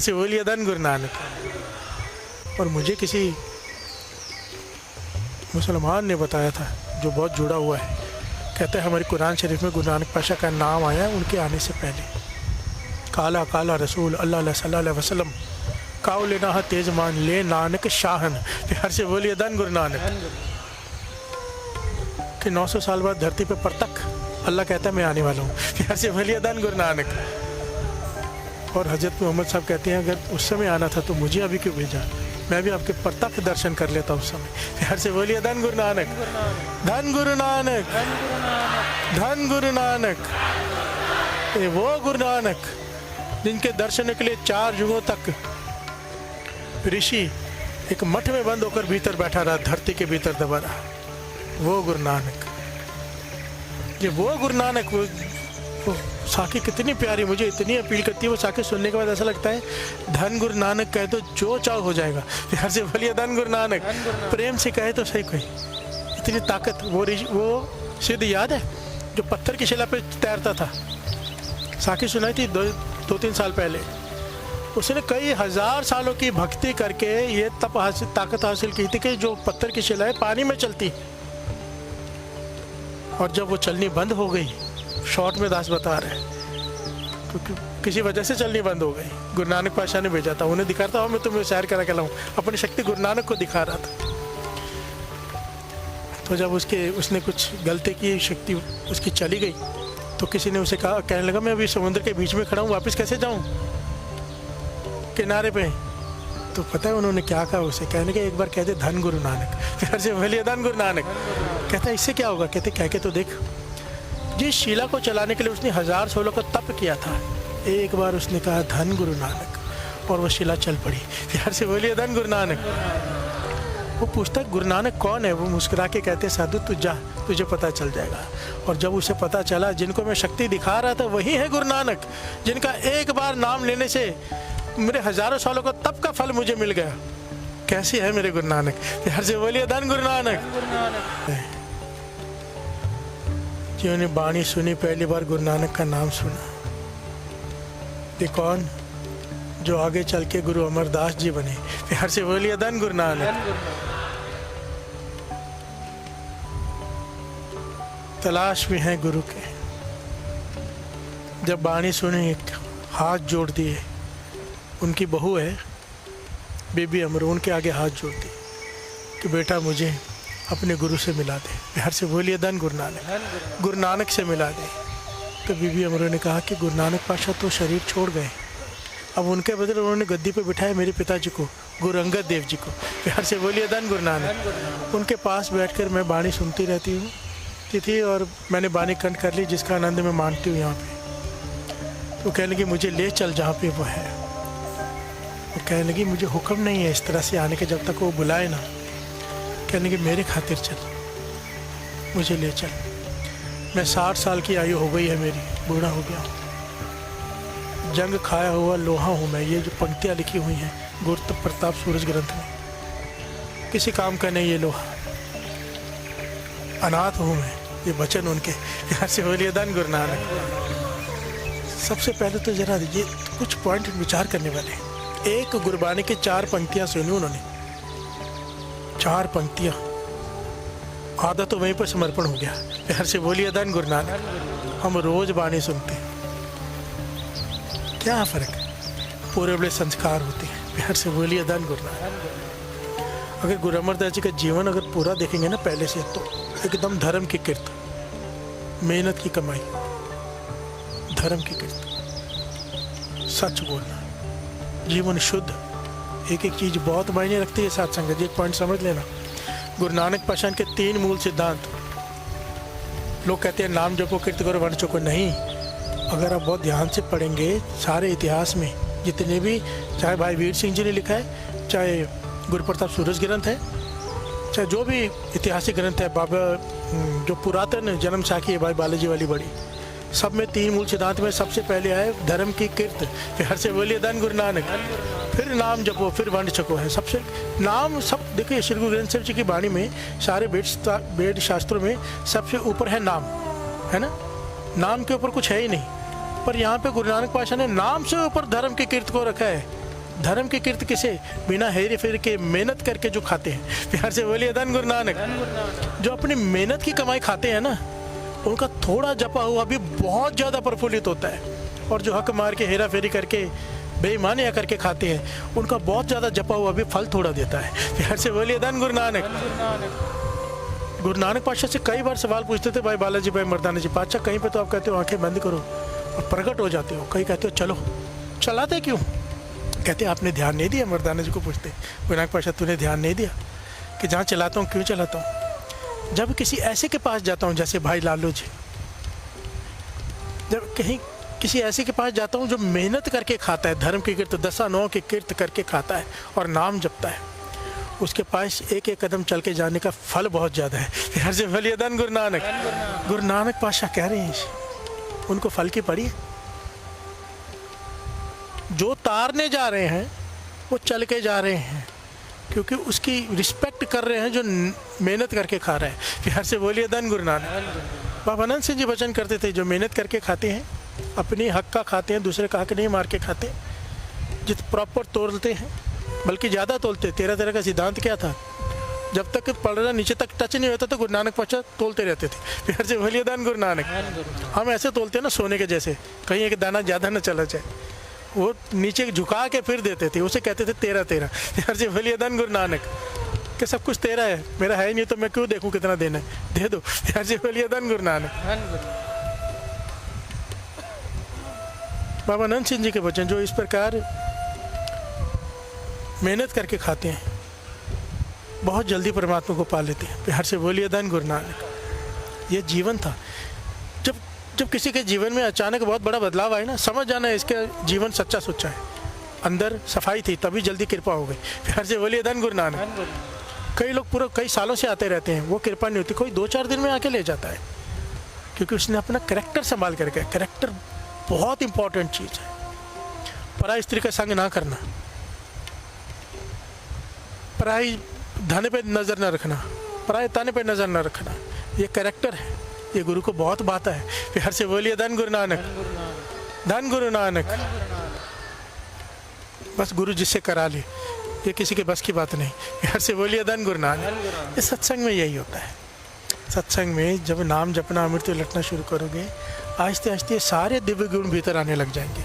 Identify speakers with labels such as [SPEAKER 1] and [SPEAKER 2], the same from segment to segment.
[SPEAKER 1] से बोलिए धन गुरु नानक। और मुझे किसी मुसलमान ने बताया था जो बहुत जुड़ा हुआ है, कहते हैं हमारी कुरान शरीफ में गुरु नानक पाशा का नाम आया है उनके आने से पहले। काला काला रसूल अल्लाह सल्लल्लाहु अलैहि वसल्लम काउ लेना तेज मान ले नानक शाहन। प्यार से बोलिए धन गुरु नानक। कि 900 साल बाद धरती पे परतक अल्लाह कहता है मैं आने वाला हूँ। प्यार से बोलिए धन गुरु नानक। और हजरत मोहम्मद साहब कहते हैं अगर उस समय आना था तो मुझे अभी क्यों भेजा, मैं भी आपके परतक दर्शन कर लेता उस समय। प्यार से बोलिए धन गुरु नानक, धन गुरु नानक, धन गुरु नानक। ये वो गुरु नानक जिनके दर्शन के लिए 4 युगों तक ऋषि एक मठ में बंद होकर भीतर बैठा रहा, धरती के भीतर दबा रहा। वो गुरु नानक, ये वो गुरु नानक। वो साखी कितनी प्यारी, मुझे इतनी अपील करती है वो साखी सुनने के बाद ऐसा लगता है धन गुरु नानक कहे तो जो चाहो हो जाएगा। प्यार से बोलिए धन गुरु नानक। प्रेम से कहे तो सही कोई, इतनी ताकत। वो सिद्ध याद है जो पत्थर की शिला पे तैरता था, साखी सुनाई थी 2-3 साल पहले। उसने कई 1000 सालों की भक्ति करके ये ताकत हासिल की थी कि जो पत्थर की शिला है पानी में चलती। और जब वो चलनी बंद हो गई, शॉर्ट में दास बता रहे हैं, क्योंकि किसी वजह से चलनी बंद हो गई, गुरु नानक पातशाह ने भेजा था उन्हें दिखाता हूँ मैं तुम्हें सैर करा के लाऊं। अपनी शक्ति गुरु नानक को दिखा रहा था। तो जब उसने कुछ गलती की, शक्ति उसकी चली गई, तो किसी ने उसे कहा, कहने लगा मैं अभी समुद्र के बीच में खड़ा हूँ, वापस कैसे जाऊँ किनारे पे। तो पता है उन्होंने क्या कहा उसे, कहने के एक बार कहते धन गुरु नानक। प्यार से बोलिए धन गुरु नानक। कहता है इससे क्या होगा, कहते कह के तो देख। जिस शिला को चलाने के लिए उसने 1000 सालों का तप किया था, एक बार उसने कहा धन गुरु नानक और वो शिला चल पड़ी। प्यार से बोलिए धन गुरु नानक। वो पूछता गुरु नानक कौन है, वो मुस्कुरा के कहते साधु तू जा, तुझे पता चल जाएगा। और जब उसे पता चला जिनको मैं शक्ति दिखा रहा था वही है गुरु नानक, जिनका एक बार नाम लेने से मेरे 1000 सालों का तप का फल मुझे मिल गया। कैसे है मेरे गुरु नानक। प्यार से बोलिए धन गुरु नानक। जिन्होंने बाणी सुनी, पहली बार गुरु नानक का नाम सुना, ये कौन, जो आगे चल के गुरु अमरदास जी बने। प्यार से बोलिए धन गुरु नानक। तलाश में है गुरु के। जब बाणी सुनी, हाथ जोड़ दिए। उनकी बहू है बीबी अमर, उनके आगे हाथ जोड़ दिए कि बेटा मुझे अपने गुरु से मिला दे। प्यार से बोलिए धन गुरु नानक। गुरु नानक से मिला दे। तो बीबी अमर ने कहा कि गुरु नानक पातशाह तो शरीर छोड़ गए, अब उनके बदले उन्होंने गद्दी पे बिठाया मेरे पिताजी को, गुरु अंगद देव जी को। प्यार से बोलिए धन गुरु नानक। उनके पास बैठकर मैं बाणी सुनती रहती हूँ थी और मैंने बाणी कंठ कर ली, जिसका आनंद मैं मानती हूँ यहाँ पे। तो कहने लगी मुझे ले चल जहाँ पे वो है। वो कहने लगी मुझे हुक्म नहीं है इस तरह से आने के, जब तक वो बुलाए ना। कहने लगी मेरे खातिर चल, मुझे ले चल। मैं 60 साल की आयु हो गई है मेरी, बूढ़ा हो गया हूँ, जंग खाया हुआ लोहा हूँ मैं। ये जो पंक्तियाँ लिखी हुई हैं गुरु प्रताप सूरज ग्रंथ में, किसी काम का नहीं ये लोहा। अनाथ हूँ मैं, ये वचन उनके। यहाँ से बोलिए धन गुरु नानक। सबसे पहले तो जरा ये कुछ पॉइंट विचार करने वाले। एक गुरबानी की 4 पंक्तियाँ सुनी उन्होंने, 4 पंक्तियाँ, आधा तो वहीं पर समर्पण हो गया। प्यार से बोलिए धन गुरु नानक। हम रोज बाणी सुनते हैं, क्या फर्क है, पूरे बड़े संस्कार होते हैं। प्यार से बोलिए धन गुरु नानक। अगर गुरु अमरदास जी का जीवन अगर पूरा देखेंगे ना पहले से, तो एकदम धर्म की किरत, मेहनत की कमाई, धर्म की किरत, सच बोलना, जीवन शुद्ध। एक एक चीज बहुत मायने रखती है साथ संगत। एक पॉइंट समझ लेना, गुरु नानक पातशाह के 3 मूल सिद्धांत। लोग कहते हैं नाम जपो कीर्त करो वर्ण चुको, नहीं। अगर आप बहुत ध्यान से पढ़ेंगे सारे इतिहास में जितने भी, चाहे भाई वीर सिंह जी ने लिखा है, चाहे गुरु प्रताप सूरज ग्रंथ है, चाहे जो भी ऐतिहासिक ग्रंथ है, बाबा जो पुरातन जन्म साखी है भाई बालाजी वाली बड़ी, सब में 3 मूल सिद्धांत में सबसे पहले आए धर्म की कीर्त। प्यार से बोलिए धन गुरु नानक। फिर नाम जपो, फिर वर्ण चको है सबसे नाम। सब देखिए श्री गुरु ग्रंथ साहिब जी की वाणी में, सारे वेद शास्त्रों में सबसे ऊपर है नाम, है ना। नाम के ऊपर कुछ है ही नहीं, पर यहाँ पे गुरु नानक पातशाह ने नाम से ऊपर धर्म की कीर्त को रखा है। धर्म की कीर्त किसे? बिना हेरे फेरे के मेहनत करके जो खाते हैं। प्यार से बोलिए धन गुरु नानक। जो अपनी मेहनत की कमाई खाते हैं ना, उनका थोड़ा जपा हुआ भी बहुत ज़्यादा प्रफुल्लित होता है। और जो हक मार के हेरा फेरी करके बेईमानियाँ करके खाते हैं, उनका बहुत ज़्यादा जपा हुआ भी फल थोड़ा देता है। प्यार से बोलिए धन गुरु नानक। गुरु नानक पातशाह से कई बार सवाल पूछते थे, भाई बालाजी, भाई मर्दाना जी, पातशाह कहीं पे तो आप कहते हो आंखें बंद करो और प्रकट हो जाते हो, कहीं कहते हो चलो, चलाते क्यों? कहते आपने ध्यान नहीं दिया। मर्दाना जी को पूछते, गुरु नानक पातशाह तूने ध्यान नहीं दिया कि जहाँ चलाता हूँ क्यों चलाता हूँ? जब किसी ऐसे के पास जाता हूँ जैसे भाई लालू जी, जब कहीं किसी ऐसे के पास जाता हूँ जो मेहनत करके खाता है, धर्म की कीर्त, दशा नौ की कीर्त करके खाता है और नाम जपता है, उसके पास एक एक कदम चल के जाने का फल बहुत ज़्यादा है। प्यार से बोलिए धन गुरु नानक। गुरु नानक पातशाह कह रहे हैं, उनको फल की पड़ी है। जो तारने जा रहे हैं वो चल के जा रहे हैं, क्योंकि उसकी रिस्पेक्ट कर रहे हैं जो मेहनत करके खा रहे हैं। प्यार से बोलिए धन गुरु नानक। बाबा अनंत सिंह जी वचन करते थे, जो मेहनत करके खाते हैं, अपनी हक का खाते हैं, दूसरे का हक नहीं मार के खाते, जित प्रॉपर तोलते हैं, बल्कि ज़्यादा तोलते। 13 का सिद्धांत क्या था? जब तक पलड़ा नीचे तक टच नहीं होता तो गुरु नानक पातशाह तोलते रहते थे। प्यार से बोलिए धन गुरु नानक। हम ऐसे तोलते हैं ना सोने के जैसे, कहीं एक दाना ज़्यादा न चला जाए, वो नीचे झुका के फिर देते थे, उसे कहते थे 13। प्यार से बोलिए धन गुरु नानक। कि सब कुछ तेरा है, मेरा है ही नहीं तो मैं क्यों देखूं कितना देना है, दे दो। प्यार से बोलिए धन गुरु नानक। बाबा अनंत सिंह जी के वचन जो इस प्रकार मेहनत करके खाते हैं, बहुत जल्दी परमात्मा को पा लेते हैं। प्यार से बोलिए धन गुरु नानक। ये जीवन था। जब किसी के जीवन में अचानक बहुत बड़ा बदलाव आए ना, समझ जाना इसका जीवन सच्चा सुच्चा है, अंदर सफाई थी, तभी जल्दी कृपा हो गई। प्यार से बोलिए धन गुरु नानक। कई लोग पूरा कई सालों से आते रहते हैं, वो कृपा नहीं होती, कोई 2-4 दिन में आके ले जाता है, क्योंकि उसने अपना करैक्टर संभाल करके। करैक्टर बहुत इंपॉर्टेंट चीज़ है। पराई स्त्री का संग ना करना, पराई धन पे नज़र न रखना, पराए ताने पे नज़र न रखना, ये करैक्टर है, ये गुरु को बहुत बाता है। प्यार से बोलिए धन गुरु नानक। धन गुरु नानक। बस गुरु जिससे करा ले, ये किसी के बस की बात नहीं। प्यार से बोलिए धन गुरु नानक। इस सत्संग में यही होता है। सत्संग में जब नाम जपना, अमृत लटना शुरू करोगे, आहिस्ते आहिस्ते सारे दिव्य गुण भीतर आने लग जाएंगे।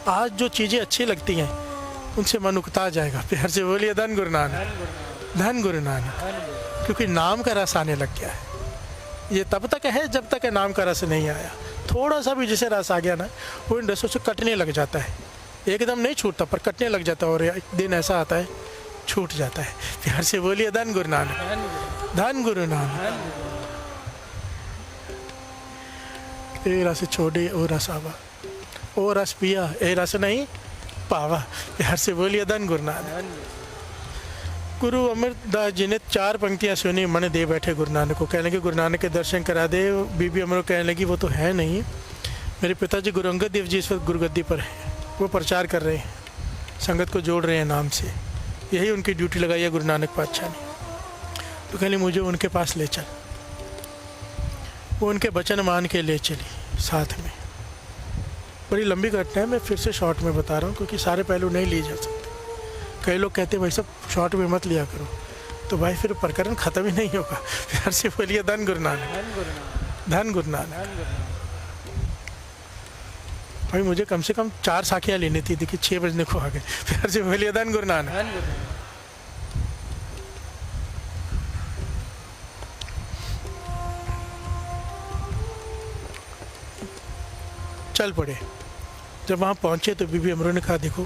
[SPEAKER 1] आज जो चीज़ें अच्छी लगती हैं उनसे मन उकता जाएगा। प्यार से बोलिए धन गुरु नानक। धन गुरु नानक। क्योंकि नाम का रस आने लग गया है। ये तब तक है जब तक नाम का रस नहीं आया। थोड़ा सा भी जिसे रस आ गया ना, वो इन रसों से कटने लग जाता है। एकदम नहीं छूटता पर कटने लग जाता है, और एक दिन ऐसा आता है छूट जाता है। प्यार से बोलिए धन गुरु नानक। धन गुरु नानक। ए रस छोड़े ओ रस आवा, ओ रस पिया ए रस नहीं पावा। प्यार से बोलिए धन गुरु नानक। गुरु अमरदास जी ने 4 पंक्तियाँ सुनी, मन दे बैठे गुरु नानक को। कहने लगे गुरु नानक के दर्शन करा दे। बीबी अमर कहने लगी वो तो है नहीं, मेरे पिताजी गुरु अंगद देव जी इस वक्त गुरुगद्दी पर हैं, वो प्रचार कर रहे हैं, संगत को जोड़ रहे हैं नाम से, यही उनकी ड्यूटी लगाई है गुरु नानक पातशाह ने। तो कहने मुझे उनके पास ले चल। वो उनके वचन मान के ले चली साथ में। बड़ी लंबी घटना है, मैं फिर से शॉर्ट में बता रहा हूँ क्योंकि सारे पहलू नहीं लिए जा सकते। कई लोग कहते हैं भाई सब शॉर्ट में मत लिया करो, तो भाई फिर प्रकरण ख़त्म ही नहीं होगा। प्यार से बोलिए धन गुरु नानक। धन गुरु नानक। भाई मुझे कम से कम 4 साखियाँ लेनी थी, देखिए 6 बजने को आ गए। प्यार से बोलिए धन गुरु नानक। चल पड़े। जब वहाँ पहुँचे तो बीबी अमरो ने कहा देखो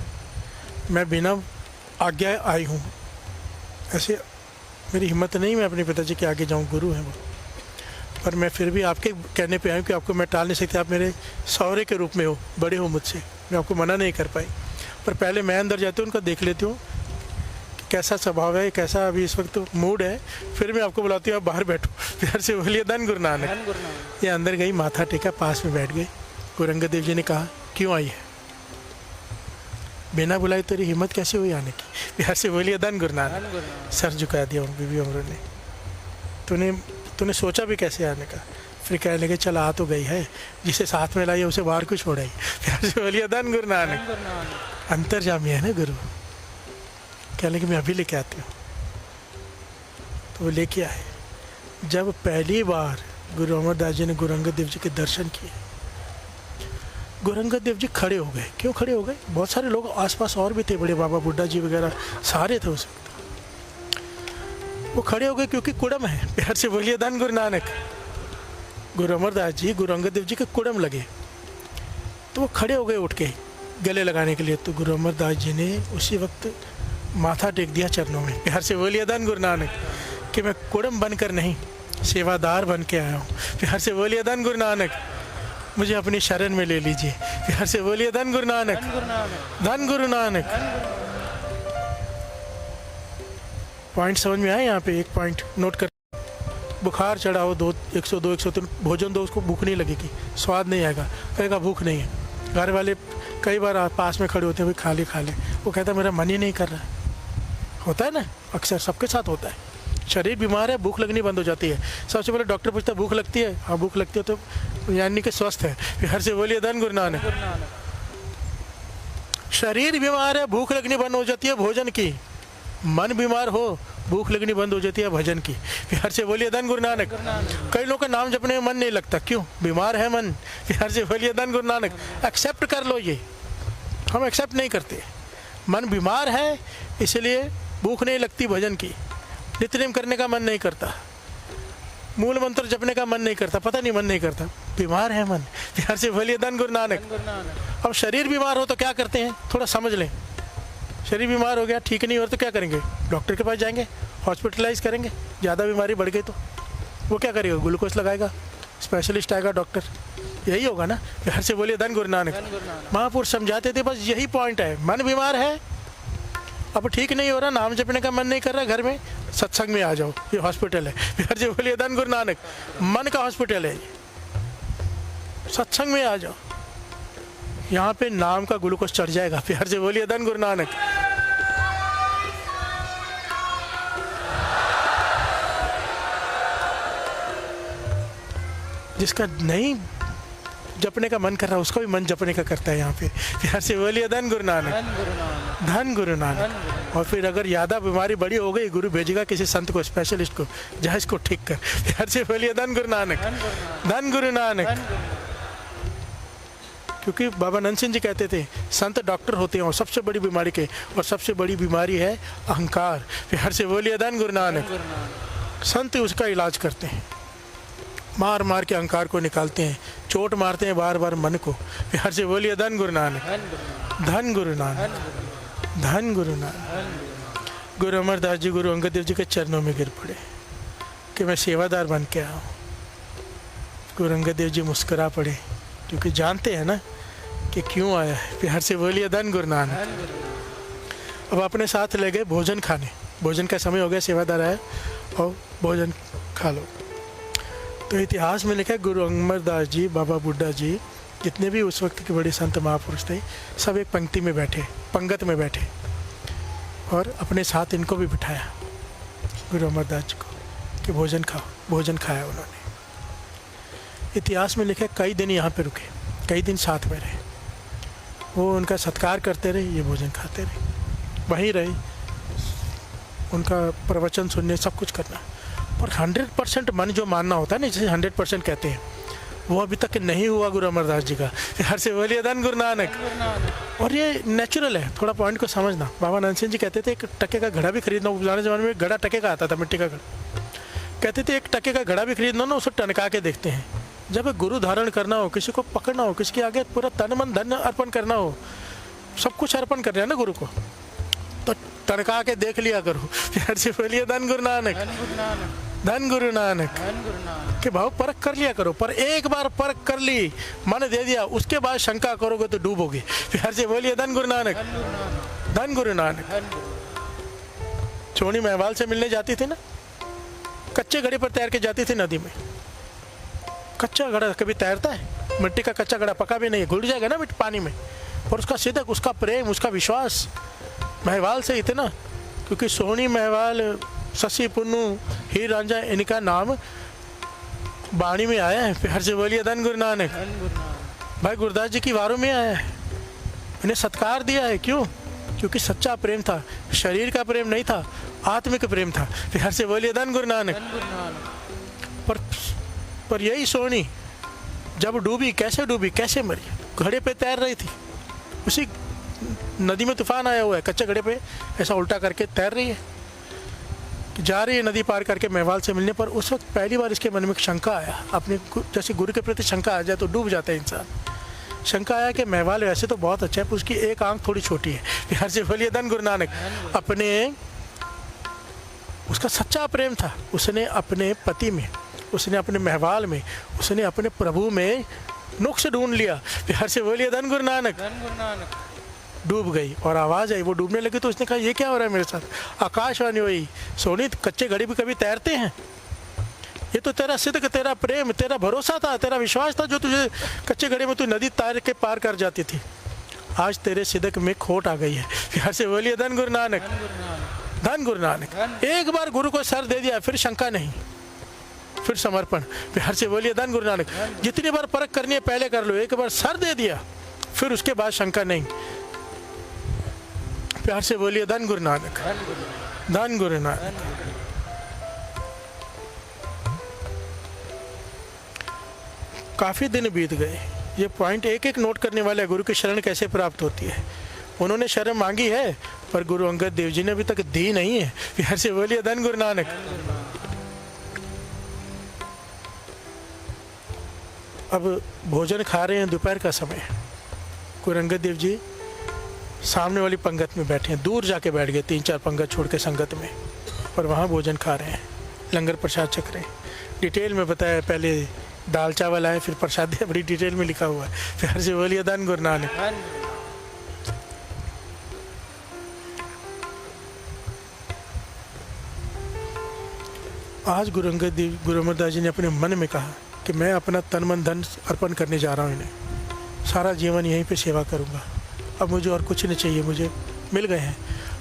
[SPEAKER 1] मैं बिना आज्ञा आई हूँ, ऐसे मेरी हिम्मत नहीं मैं अपने पिताजी के आगे जाऊँ, गुरु हैं वो, पर मैं फिर भी आपके कहने पे आया कि आपको मैं टाल नहीं सकती, आप मेरे सौरे के रूप में हो, बड़े हो मुझसे, मैं आपको मना नहीं कर पाई। पर पहले मैं अंदर जाती हूँ, उनका देख लेती हूँ कैसा स्वभाव है, कैसा अभी इस वक्त मूड है, फिर मैं आपको बुलाती हूँ आप बाहर बैठो। प्यार से बोलिए धन गुरु नानक। ये अंदर गई, माथा टेका, पास में बैठ गई। गुरु अंगद देव जी ने कहा क्यों आई है, बिना बुलाए तेरी हिम्मत कैसे हुई आने की। प्यार से बोलिए धन गुरु नानक। सर झुका दिया बीबी अमरो ने। तूने सोचा भी कैसे आने का। फिर कहने लगे चल आ तो गई है, जिसे साथ में लाई है उसे बाहर क्यों छोड़ाई। प्यार से बोलिए धन गुरु नानक। अंतर्जामी है ना गुरु, कह लेंगे मैं अभी लेके आती हूँ। तो वो लेके आए। जब पहली बार गुरु अमरदास जी ने गुरु अंगद देव जी के दर्शन किए, गुरु अंगद देव जी खड़े हो गए। क्यों खड़े हो गए? बहुत सारे लोग आसपास और भी थे, बड़े बाबा बुड्ढा जी वगैरह सारे थे उस वक्त। वो खड़े हो गए क्योंकि कुड़म है। प्यार से बोलिए धन गुरु नानक। गुरु अमरदास जी गुरु अंगद देव जी के कुड़म लगे, तो वो खड़े हो गए उठ के गले लगाने के लिए। तो गुरु अमरदास जी ने उसी वक्त माथा टेक दिया चरणों में। प्यार से बोलिए धन गुरु नानक कि मैं कुड़म बनकर नहीं, सेवादार बन के आया हूँ। प्यार से बोलिए धन गुरु नानक, मुझे अपनी शरण में ले लीजिए। प्यार से बोलिए धन गुरु नानक, धन गुरु नानक। पॉइंट समझ में आए? यहाँ पे एक पॉइंट नोट कर। बुखार चढ़ा हो 102 103, भोजन दो, उसको भूख नहीं लगेगी, स्वाद नहीं आएगा, कहेगा भूख नहीं है। घर वाले कई बार पास में खड़े होते हैं, भाई खा ले। वो कहता है मेरा मन ही नहीं कर रहा है। होता है ना, अक्सर सबके साथ होता है। शरीर बीमार है, भूख लगनी बंद हो जाती है। सबसे पहले डॉक्टर पूछता है भूख लगती है? हाँ भूख लगती है, तो यानी कि स्वस्थ है। फिर से बोलिए धन गुरु नानक। शरीर बीमार है, भूख लगनी बंद हो जाती है भोजन की। मन बीमार हो, भूख लगनी बंद हो जाती है भजन की। फिर से बोलिए धन गुरु नानक। कई लोग का नाम जपने में मन नहीं लगता, क्यों? बीमार है मन। फिर से बोलिए धन गुरु नानक। एक्सेप्ट कर लो, ये हम एक्सेप्ट नहीं करते। मन बीमार है, इसलिए भूख नहीं लगती भजन की, नित्यनेम करने का मन नहीं करता, मूल मंत्र जपने का मन नहीं करता, पता नहीं मन नहीं करता, बीमार है मन। प्यार से बोलिए धन गुरु नानक। अब शरीर बीमार हो तो क्या करते हैं? थोड़ा समझ लें। शरीर बीमार हो गया, ठीक नहीं हो तो क्या करेंगे? डॉक्टर के पास जाएंगे, हॉस्पिटलाइज करेंगे। ज़्यादा बीमारी बढ़ गई तो वो क्या करेगा? ग्लूकोज लगाएगा, स्पेशलिस्ट आएगा डॉक्टर, यही होगा ना। प्यार से बोलिए धन गुरु नानक। महापुरुष समझाते थे, बस यही पॉइंट है। मन बीमार है, अब ठीक नहीं हो रहा, नाम जपने का मन नहीं कर रहा, घर में सत्संग में आ जाओ, ये हॉस्पिटल है। प्यार से बोलिए धन गुरु नानक। मन का हॉस्पिटल है ये, सत्संग में आ जाओ, यहाँ पे नाम का ग्लूकोज चढ़ जाएगा। प्यार से बोलिए धन गुरु नानक। जिसका नहीं जपने का मन कर रहा, उसका भी मन जपने का करता है यहाँ पे। प्यार से बोलिए धन गुरु नानक, धन गुरु नानक। और फिर अगर ज़्यादा बीमारी बड़ी हो गई, गुरु भेजेगा किसी संत को, स्पेशलिस्ट को, जहाँ इसको ठीक कर। प्यार से बोलिए धन गुरु नानक, धन गुरु नानक। क्योंकि बाबा नंद सिंह जी कहते थे संत डॉक्टर होते हैं और सबसे बड़ी बीमारी के, और सबसे बड़ी बीमारी है अहंकार। प्यार से बोलिए धन गुरु नानक। संत उसका इलाज करते हैं, मार मार के अहंकार को निकालते हैं, चोट मारते हैं बार बार मन को। प्यार से बोलिए धन गुरु नानक, धन गुरु नानक, धन गुरु नानक। गुरु अमरदास जी गुरु अंगद देव जी के चरणों में गिर पड़े कि मैं सेवादार बन के आया हूँ। गुरु अंगद देव जी मुस्कुरा पड़े, क्योंकि जानते हैं ना कि क्यों आया है। प्यार से बोलिए धन गुरु नानक। अब अपने साथ ले गए भोजन खाने। भोजन का समय हो गया, सेवादार आया और भोजन खा लो। तो इतिहास में लिखा है गुरु अमरदास जी, बाबा बुड्ढा जी, जितने भी उस वक्त के बड़े संत महापुरुष थे, सब एक पंक्ति में बैठे, पंगत में बैठे, और अपने साथ इनको भी बिठाया गुरु अमरदास जी को कि भोजन खाओ। भोजन खाया उन्होंने। इतिहास में लिखा है कई दिन यहाँ पे रुके, कई दिन साथ में रहे, वो उनका सत्कार करते रहे, ये भोजन खाते रहे, वहीं रहे, उनका प्रवचन सुनने, सब कुछ करना। पर 100% मन जो मानना होता है ना, जैसे 100% कहते हैं, वो अभी तक नहीं हुआ गुरु अमरदास जी का। हर से बोलिए धन गुरु नानक। और ये नेचुरल है, थोड़ा पॉइंट को समझना। बाबा नंद सिंह जी कहते थे एक टके का घड़ा भी खरीदना, पुराने ज़माने में घड़ा टके का आता था, मिट्टी का घड़ा। कहते थे एक टके का घड़ा भी खरीदना ना, उसे टनका के देखते हैं। जब गुरु धारण करना हो, किसी को पकड़ना हो, किसी के आगे पूरा तन मन धन अर्पण करना हो, सब कुछ अर्पण कर रहे हैं ना गुरु को, तो टनका के देख लिया करो। प्यार से बोलिए धन गुरु नानक, धन गुरु नानक। के भाव परख कर लिया करो, पर एक बार परख कर ली, मन दे दिया, उसके बाद शंका करोगे तो डूबोगे। प्यार से बोलिए धन गुरु नानक, धन गुरु नानक। सोनी महवाल से मिलने जाती थी ना, कच्चे घड़े पर तैर के जाती थी नदी में। कच्चा घड़ा कभी तैरता है? मिट्टी का कच्चा घड़ा पका भी नहीं है, घुल जाएगा ना मिट्टी पानी में। और उसका सिदक, उसका प्रेम, उसका विश्वास महवाल से इतना, क्योंकि सोनी महवाल, शशि पुन्नू, हीर रांझा, इनका नाम बाणी में आया है। प्यार से बोलिए धन गुरु नानक। भाई गुरदास जी की वारों में आया है, इन्हें सत्कार दिया है। क्यों? क्योंकि सच्चा प्रेम था, शरीर का प्रेम नहीं था, आत्मिक प्रेम था। प्यार से बोलिए धन गुरु नानक। पर यही सोनी जब डूबी, कैसे डूबी, कैसे मरी? घड़े पे तैर रही थी, उसी नदी में तूफान आया हुआ है, कच्चे घड़े पे ऐसा उल्टा करके तैर रही है, जा रही है नदी पार करके मेवाल से मिलने पर। उस वक्त पहली बार इसके मन में शंका आया, अपने जैसे गुरु के प्रति शंका आ जाए तो डूब जाता है इंसान। शंका आया कि मेवाल वैसे तो बहुत अच्छा है, पर उसकी एक आंख थोड़ी छोटी है। प्यार से बोलिए धन गुरु नानक। अपने उसका सच्चा प्रेम था, उसने अपने पति में, उसने अपने महवाल में, उसने अपने प्रभु में नुक्स ढूंढ लिया। प्यार से बोलिए धन गुरु नानक। डूब गई और आवाज़ आई, वो डूबने लगी तो उसने कहा ये क्या हो रहा है मेरे साथ? आकाशवाणी हुई, सोनी कच्चे घड़े भी कभी तैरते हैं? ये तो तेरा सिद्ध, तेरा प्रेम, तेरा भरोसा था, तेरा विश्वास था, जो तुझे कच्चे घड़े में तू नदी तैर के पार कर जाती थी। आज तेरे सिद्ध में खोट आ गई है। प्यार से बोलिए धन गुरु नानक। धन गुरु नानक। एक बार गुरु को सर दे दिया, फिर शंका नहीं, फिर समर्पण। प्यार से बोलिए धन गुरु नानक। जितनी बार परख करनी है पहले कर लो, एक बार सर दे दिया फिर उसके बाद शंका नहीं। प्यार से बोलिए धन गुरु नानक। धन गुरु नानक। काफी दिन बीत गए, ये पॉइंट एक एक नोट करने वाले, गुरु की शरण कैसे प्राप्त होती है। उन्होंने शरण मांगी है पर गुरु अंगद देव जी ने अभी तक दी नहीं है। प्यार से बोलिए धन गुरु नानक। अब भोजन खा रहे हैं, दोपहर का समय। गुरु अंगद देव जी सामने वाली पंगत में बैठे हैं, दूर जाके बैठ गए 3-4 पंगत छोड़ के संगत में, और वहाँ भोजन खा रहे हैं, लंगर प्रसाद चख रहे हैं। डिटेल में बताया, पहले दाल चावल आए, फिर प्रसाद है, बड़ी डिटेल में लिखा हुआ है। प्यार से बोलिए धन गुरु नानक। आज गुरु अंगद देव, गुरु अमरदास जी ने अपने मन में कहा कि मैं अपना तन मन धन अर्पण करने जा रहा हूँ इन्हें, सारा जीवन यहीं पे सेवा करूँगा, अब मुझे और कुछ नहीं चाहिए, मुझे मिल गए हैं।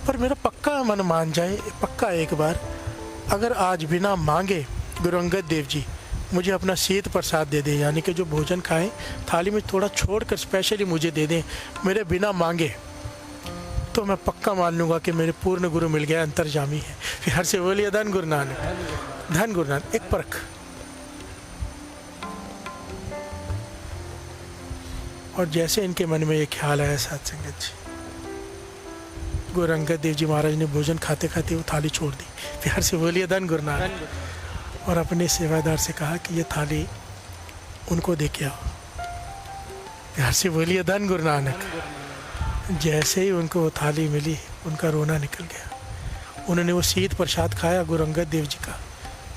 [SPEAKER 1] पर मेरा पक्का मन मान जाए, पक्का एक बार अगर आज बिना मांगे गुरु अंगद देव जी मुझे अपना शीत प्रसाद दे दें, यानी कि जो भोजन खाएं थाली में थोड़ा छोड़कर स्पेशली मुझे दे दें मेरे बिना मांगे, तो मैं पक्का मान लूँगा कि मेरे पूर्ण गुरु मिल गया, अंतर्जामी है। प्यार से बोलिए धन गुरु नानक। धन गुरु नानक। एक परख। और जैसे इनके मन में ये ख्याल आया साथ संगत जी, गुरु अंगद देव जी महाराज ने भोजन खाते खाते वो थाली छोड़ दी। प्यार से बोलिए धन गुरु नानक। और अपने सेवादार से कहा कि ये थाली उनको दे के आओ। प्यार से बोलिए धन गुरु नानक। जैसे ही उनको वो थाली मिली, उनका रोना निकल गया। उन्होंने वो शीत प्रसाद खाया, गुरु अंगद देव जी का,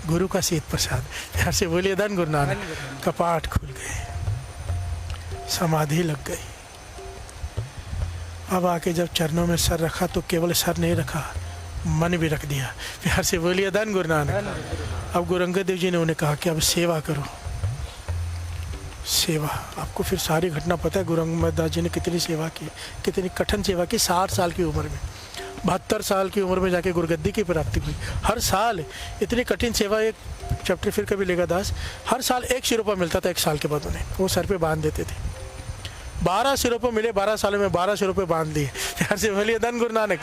[SPEAKER 1] गुरु का शीत प्रसाद। प्यार से बोलिए धन गुरु नानक। कपाट खुल गए, समाधि लग गई। अब आके जब चरणों में सर रखा तो केवल सर नहीं रखा, मन भी रख दिया। प्यार से बोलिए धन गुरु नानक। अब गुरु अंगद देव जी ने उन्हें कहा कि अब सेवा करो। सेवा, आपको फिर सारी घटना पता है, गुरु अमरदास जी ने कितनी सेवा की, कितनी कठिन सेवा की। 60 साल की उम्र में, 72 साल की उम्र में जाके गुरुगद्दी की प्राप्ति हुई। हर साल इतनी कठिन सेवा, एक चैप्टर फिर कभी लेगा दास, हर साल 1 सिरोपा मिलता था 1 साल के बाद उन्हें, वो सर पे बांध देते थे। 12 सिरोपे मिले, 12 सालों में 12 सिरोपे बांध लिए। प्यार से बोलिए धन गुरु नानक।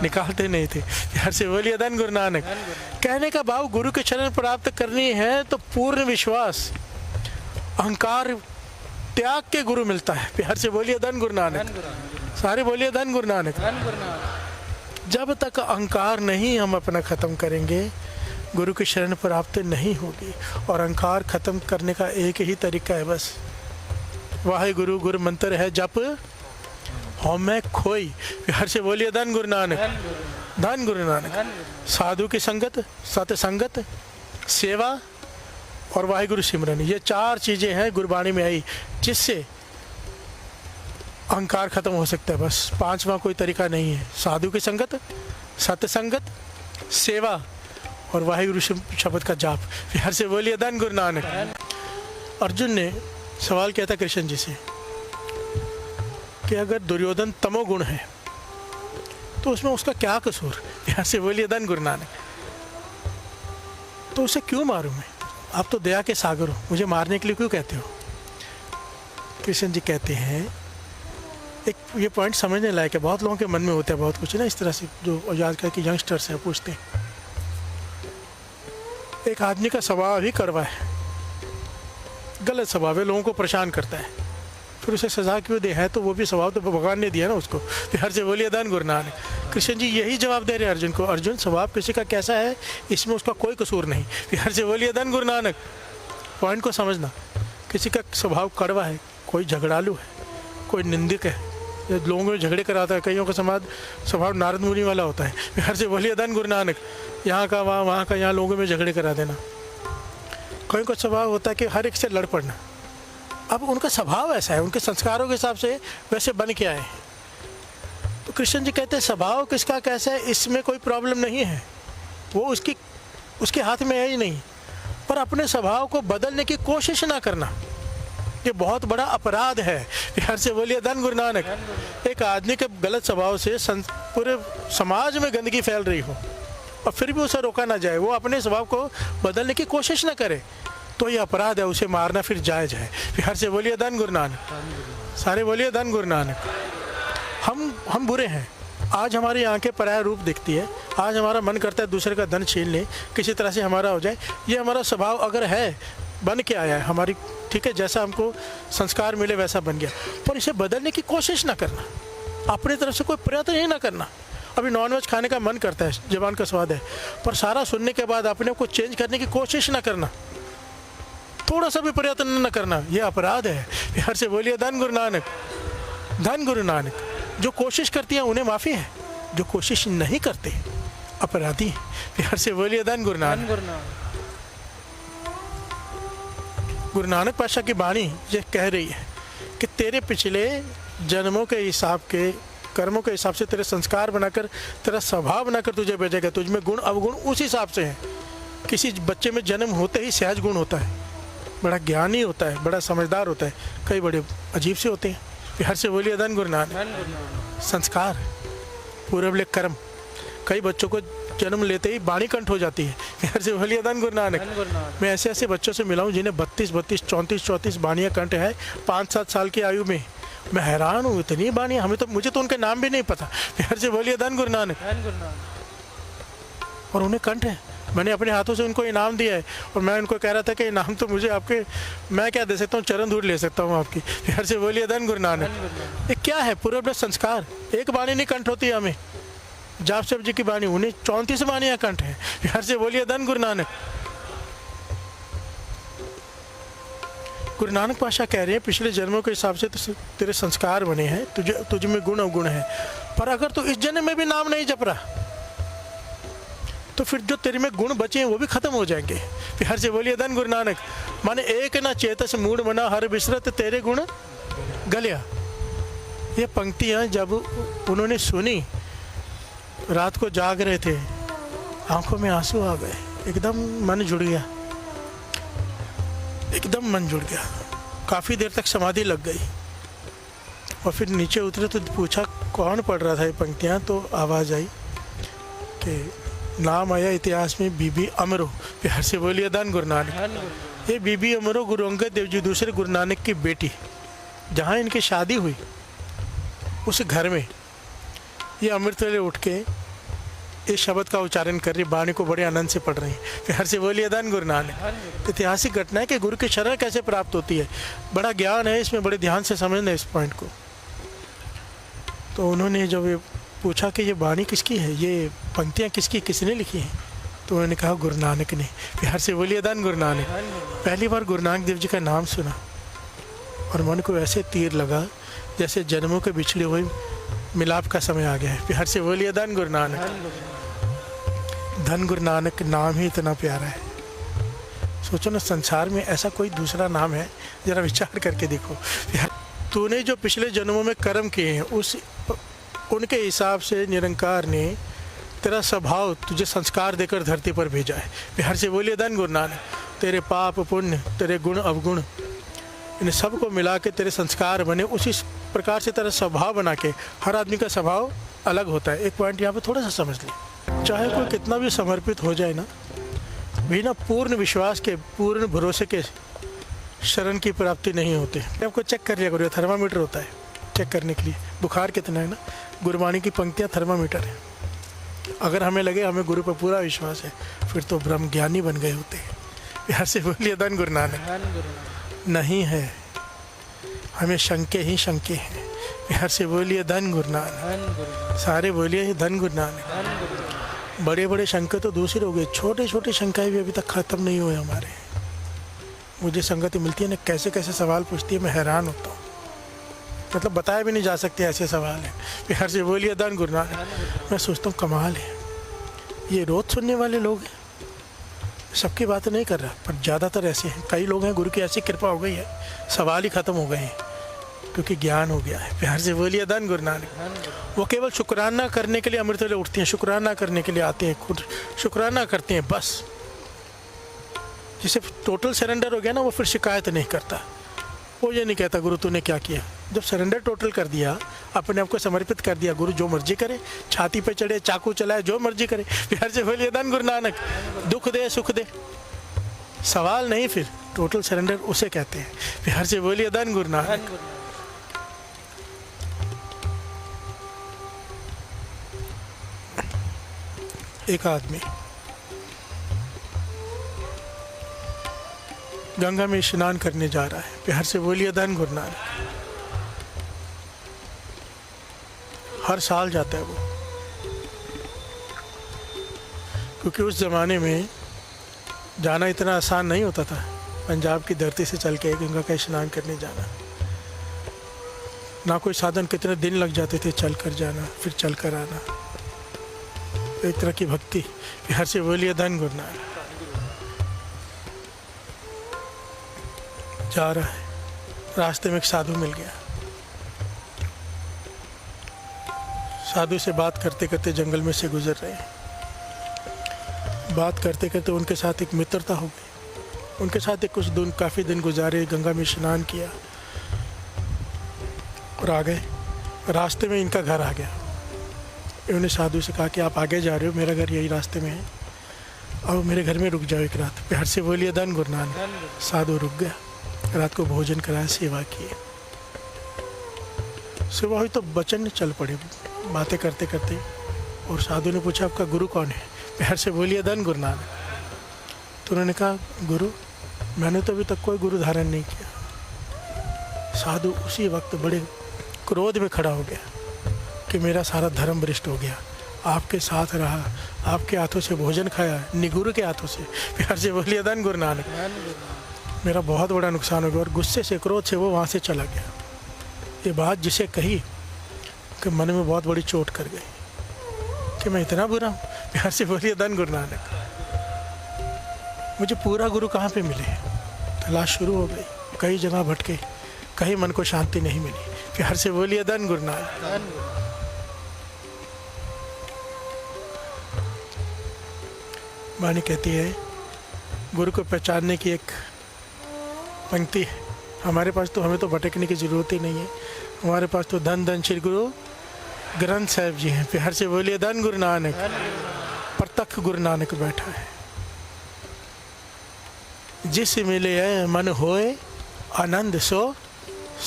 [SPEAKER 1] निकालते नहीं थे। प्यार से बोलिए धन गुरु नानक। कहने का भाव, गुरु के शरण प्राप्त करनी है तो पूर्ण विश्वास, अहंकार त्याग के गुरु मिलता है। प्यार से बोलिए धन गुरु नानक। सारे बोलिए धन गुरु नानक। जब तक अहंकार नहीं हम अपना खत्म करेंगे, गुरु की शरण प्राप्त नहीं होगी। और अहंकार खत्म करने का एक ही तरीका है बस, वाहे गुरु गुरु मंत्र है जप हो मैं खोई। प्यार से बोलिए धन गुरु नानक। धन गुरु नानक। साधु की संगत, सत्संगत, सेवा और वाहिगुरु सिमरन, ये 4 चीज़ें हैं गुरबाणी में आई जिससे अहंकार खत्म हो सकता है। बस 5वां कोई तरीका नहीं है। साधु की संगत, सत्संगत, सेवा और वाहिगुरु शब्द का जाप। प्यार से बोलिए धन गुरु नानक। अर्जुन ने सवाल किया था कृष्ण जी से कि अगर दुर्योधन तमोगुण है तो उसमें उसका क्या कसूर? प्यार से बोलिए धन गुरु नानक। तो उसे क्यों मारूं मैं? आप तो दया के सागर हो, मुझे मारने के लिए क्यों कहते हो? कृष्ण जी कहते हैं एक ये पॉइंट समझने लायक है, बहुत लोगों के मन में होता है बहुत कुछ ना इस तरह से, जो आजकल के यंगस्टर्स हैं पूछते हैं। एक आदमी का स्वभाव ही कड़वा है, गलत स्वभाव है, लोगों को परेशान करता है, फिर उसे सजा क्यों दे? है तो वो भी स्वभाव तो भगवान ने दिया ना उसको। हर से बोलिए दान गुरु नानक। कृष्ण जी यही जवाब दे रहे हैं अर्जुन को, अर्जुन स्वभाव किसी का कैसा है इसमें उसका कोई कसूर नहीं। हर से बोलिए दान गुरु नानक। पॉइंट को समझना, किसी का स्वभाव कड़वा है, कोई झगड़ालू है, कोई निंदक है, लोगों में झगड़े कराता है, कईयों का समाज स्वभाव नारद मुनि वाला होता है। हर से बोलिए दान गुरु नानक। यहाँ का वहाँ, वहाँ का यहाँ, लोगों में झगड़े करा देना। कईयों का स्वभाव होता है कि हर एक से लड़ पड़ना। अब उनका स्वभाव ऐसा है, उनके संस्कारों के हिसाब से वैसे बन के आए। तो कृष्ण जी कहते हैं स्वभाव किसका कैसा है इसमें कोई प्रॉब्लम नहीं है, वो उसके हाथ में है ही नहीं। पर अपने स्वभाव को बदलने की कोशिश ना करना, ये बहुत बड़ा अपराध है। प्यार से बोलिए धन गुरु नानक। एक आदमी के गलत स्वभाव से पूरे समाज में गंदगी फैल रही हो और फिर भी उसे रोका ना जाए, वो अपने स्वभाव को बदलने की कोशिश ना करे, तो ये अपराध है, उसे मारना फिर जायज़ है। प्यार से बोलिए धन गुरु नानक। सारे बोलिए धन गुरु नानक। हम बुरे हैं, आज हमारी आंखें पराया रूप दिखती है, आज हमारा मन करता है दूसरे का धन छीन ले, किसी तरह से हमारा हो जाए, ये हमारा स्वभाव अगर है, बन के आया है हमारी, ठीक है, जैसा हमको संस्कार मिले वैसा बन गया, पर इसे बदलने की कोशिश ना करना, अपनी तरफ से कोई प्रयत्न ही ना करना। अभी नॉनवेज खाने का मन करता है, ज़बान का स्वाद है, पर सारा सुनने के बाद अपने को चेंज करने की कोशिश ना करना, थोड़ा सा भी प्रयत्न न करना, ये अपराध है। हर से बोलिए धन गुरु नानक। धन गुरु नानक। जो कोशिश करती है उन्हें माफ़ी है, जो कोशिश नहीं करते अपराधी है। हर से बोलिए धन गुरु नानक। गुरु नानक पातशाह की वाणी ये कह रही है कि तेरे पिछले जन्मों के हिसाब के, कर्मों के हिसाब से तेरे संस्कार बनाकर, तेरा स्वभाव बनाकर तुझे भेजेगा। तुझमें गुण अवगुण उस हिसाब से हैं। किसी बच्चे में जन्म होते ही सहज गुण होता है, बड़ा ज्ञानी होता है, बड़ा समझदार होता है, कई बड़े अजीब से होते हैं। हर से बोलिए धन गुरु नानक। संस्कार, पूर्वले कर्म, कई बच्चों को जन्म लेते ही वाणी कंठ हो जाती है। हर से बोलिए धन गुरु नानक। मैं ऐसे ऐसे बच्चों से मिला हूँ जिन्हें 32, 34 वाणियाँ कंठ है 5-7 साल की आयु में। मैं हैरान हूँ, इतनी वाणियाँ, मुझे तो उनके नाम भी नहीं पता। हर से बोलिए धन गुरु नानक। और उन्हें कंठ है, मैंने अपने हाथों से उनको इनाम दिया है, और मैं उनको कह रहा था कि इनाम तो मुझे आपके, मैं क्या दे सकता हूँ, चरण धूल ले सकता हूँ आपकी। हर से बोलिए धन गुरु नानक। ये क्या है? पूर्व संस्कार। एक वाणी नहीं कंठ होती हमें, जाप साहब जी की वाणी, उन्हें 34 वाणियाँ कंठ है। हर से बोलिए धन गुरु नानक। गुरु नानक पातशाह कह रहे हैं पिछले जन्मों के हिसाब से तेरे संस्कार बने हैं, तुझ में गुण अवगुण है, पर अगर तू इस जन्म में भी नाम नहीं जप रहा तो फिर जो तेरे में गुण बचे हैं वो भी खत्म हो जाएंगे। फिर हर से बोलिए धन गुरु नानक। माने एक ना चेतस मूड मना हर बिसरत तेरे गुण गलिया। ये पंक्तियाँ जब उन्होंने सुनी, रात को जाग रहे थे, आंखों में आंसू आ गए, एकदम मन जुड़ गया, एकदम मन जुड़ गया। काफ़ी देर तक समाधि लग गई, और फिर नीचे उतरे तो पूछा कौन पढ़ रहा था ये पंक्तियाँ, तो आवाज़ आई कि नाम आया इतिहास में बीबी अमरो। प्यार से बोलिए धन गुरु नानक। ये बीबी अमरो गुरु अंगद देव जी दूसरे गुरु नानक की बेटी, जहाँ इनकी शादी हुई उस घर में ये अमृत वेले उठ के इस शब्द का उच्चारण कर रही, वाणी को बड़े आनंद से पढ़ रही हैं। प्यार से बोलिए धन गुरु नानक। ऐतिहासिक घटना है कि गुरु की शरण कैसे प्राप्त होती है, बड़ा ज्ञान है इसमें, बड़े ध्यान से समझना इस पॉइंट को। तो उन्होंने जब ये पूछा कि ये वाणी किसकी है, ये पंक्तियाँ किसने लिखी हैं, तो उन्होंने कहा गुरु नानक ने। प्यार से बोलिए धन गुरु नानक। पहली बार गुरु नानक देव जी का नाम सुना और मन को ऐसे तीर लगा जैसे जन्मों के बिछड़े हुए मिलाप का समय आ गया है। प्यार से बोलिए धन गुरु नानक। धन गुरु नानक नाम ही इतना प्यारा है। सोचो ना, संसार में ऐसा कोई दूसरा नाम है? जरा विचार करके देखो। तूने जो पिछले जन्मों में कर्म किए हैं उनके हिसाब से निरंकार ने तेरा स्वभाव, तुझे संस्कार देकर धरती पर भेजा है। प्यार से बोलिए धन गुरु नानक। तेरे पाप पुण्य, तेरे गुण अवगुण, इन सब को मिला के तेरे संस्कार बने, उसी प्रकार से तेरा स्वभाव बना के। हर आदमी का स्वभाव अलग होता है। एक पॉइंट यहाँ पे थोड़ा सा समझ लें, चाहे कोई कितना भी समर्पित हो जाए ना, बिना पूर्ण विश्वास के, पूर्ण भरोसे के शरण की प्राप्ति नहीं होती। आपको चेक कर लिया करो, थर्मामीटर होता है, चेक करने के लिए बुखार कितना है ना। गुरबाणी की पंक्तियाँ थर्मामीटर है। अगर हमें लगे हमें गुरु पर पूरा विश्वास है, फिर तो ब्रह्म ज्ञानी बन गए होते हैं। प्यार से बोलिए धन गुरु नानक। नहीं है, हमें शंके ही शंके हैं। प्यार से बोलिए धन गुरु नानक। सारे बोलिए धन गुरु नानक। बड़े बड़े शंके तो दूसरे हो गए, छोटे छोटे शंकाएं भी अभी तक ख़त्म नहीं हुए हमारे। मुझे संगति मिलती है ना, कैसे कैसे सवाल पूछती है, मैं हैरान होता हूँ। मतलब बताया भी नहीं जा सकते ऐसे सवाल हैं। प्यार से बोलिए धन गुरु नानक। मैं सोचता हूँ कमाल है, ये रोज़ सुनने वाले लोग हैं। सबकी बात नहीं कर रहा, पर ज़्यादातर ऐसे हैं। कई लोग हैं गुरु की ऐसी कृपा हो गई है, सवाल ही ख़त्म हो गए हैं क्योंकि ज्ञान हो गया है। प्यार से बोलिए धन गुरु नानक। वो केवल शुक्राना करने के लिए अमृत वेले उठती हैं, शुक्राना करने के लिए आते हैं, खुद शुक्राना करते हैं बस। जिसे टोटल सरेंडर हो गया ना, वो फिर शिकायत नहीं करता। वो ये नहीं कहता गुरु तूने क्या किया। जब सरेंडर टोटल कर दिया, अपने आप को समर्पित कर दिया, गुरु जो मर्जी करे, छाती पे चढ़े, चाकू चलाए, जो मर्जी करे। प्यार से बोलिए धन गुरु नानक। दुख दे सुख दे, सवाल नहीं, फिर टोटल सरेंडर उसे कहते हैं। प्यार से बोलिए धन गुरु नानक। एक आदमी गंगा में स्नान करने जा रहा है। प्यार से बोलिए धन गुरु नानक। हर साल जाता है वो, क्योंकि उस ज़माने में जाना इतना आसान नहीं होता था। पंजाब की धरती से चल के गंगा का स्नान करने जाना, ना कोई साधन, कितने दिन लग जाते थे चल कर जाना, फिर चल कर आना। एक तरह की भक्ति। प्यार से बोलिए धन गुरु नानक। जा रहा है, रास्ते में एक साधु मिल गया। साधु से बात करते करते जंगल में से गुजर रहे हैं। बात करते करते उनके साथ एक मित्रता हो गई। उनके साथ एक कुछ दिन, काफ़ी दिन गुजारे, गंगा में स्नान किया और आ गए। रास्ते में इनका घर आ गया। इन्होंने साधु से कहा कि आप आगे जा रहे हो, मेरा घर यही रास्ते में है, और मेरे घर में रुक जाओ एक रात। प्यार से बोलिए धन गुरु नानक। साधु रुक गया, रात को भोजन कराया, सेवा की। सुबह हुई तो बचन चल पड़े बातें करते करते, और साधु ने पूछा आपका गुरु कौन है? प्यार से बोलिए धन गुरु नानक। तो उन्होंने कहा गुरु, मैंने तो अभी तक कोई गुरु धारण नहीं किया। साधु उसी वक्त बड़े क्रोध में खड़ा हो गया कि मेरा सारा धर्म भ्रष्ट हो गया। आपके साथ रहा, आपके हाथों से भोजन खाया, निगुरु के हाथों से। प्यार से बोलिए धन गुरु नानक। मेरा बहुत बड़ा नुकसान हो गया। और गुस्से से, क्रोध से वो वहाँ से चला गया। ये बात जिसे कही कि मन में बहुत बड़ी चोट कर गई कि मैं इतना बुरा हूँ। प्यार से बोलिए धन गुरु नानक। मुझे पूरा गुरु कहाँ पे मिले? तलाश शुरू हो गई, कई जगह भटके, कहीं मन को शांति नहीं मिली। प्यार से बोलिए धन गुरु नानक। वाणी कहती है, गुरु को पहचानने की एक पंक्ति है। हमारे पास तो, हमें तो भटकने की ज़रूरत ही नहीं है। हमारे पास तो धन धन श्री गुरु ग्रंथ साहिब जी हैं। प्यार से बोलिए धन गुरु नानक। प्रत्यक्ष गुरु नानक बैठा है। जिस मिले है मन होए आनंद, सो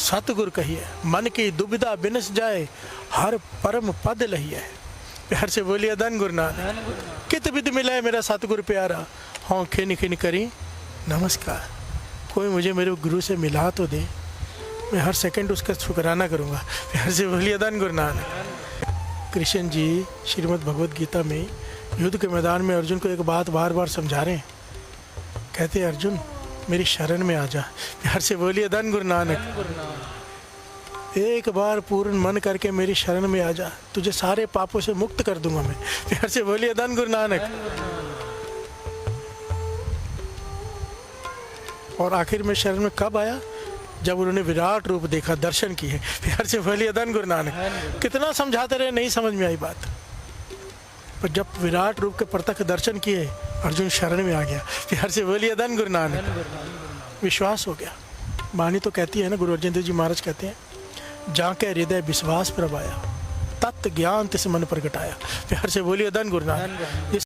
[SPEAKER 1] सतगुरु कहिए। मन की दुविधा बिनस जाए, हर परम पद लहिए। प्यार से बोलिए धन गुरु नानक। कित विधि मिला है मेरा सतगुरु प्यारा, हाँ खिन खिन करी नमस्कार। कोई मुझे मेरे गुरु से मिला तो दे, मैं हर सेकंड उसका शुक्राना करूँगा। प्यार से बोलिए धन गुरु नानक। कृष्ण जी श्रीमद् भगवद गीता में युद्ध के मैदान में अर्जुन को एक बात बार बार समझा रहे हैं। कहते हैं अर्जुन मेरी शरण में आ जा। प्यार से बोलिए धन गुरु नानक। एक बार पूर्ण मन करके मेरी शरण में आ जा, तुझे सारे पापों से मुक्त कर दूंगा मैं। प्यार से बोलिए धन गुरु नानक। और आखिर में शरण में कब आया? जब उन्होंने विराट रूप देखा, दर्शन किए। प्यार से बोलिए धन गुरु नानक। कितना समझाते रहे, नहीं समझ में आई बात, पर जब विराट रूप के प्रत्यक्ष दर्शन किए, अर्जुन शरण में आ गया। प्यार से बोलिए धन गुरु नानक। विश्वास हो गया। वाणी तो कहती है ना, गुरु अर्जन देव जी महाराज कहते हैं, जाके हृदय विश्वास प्रभाया, तत्व ज्ञान तिस मन प्रगटाया। प्यार से बोलिए धन गुरु नानक।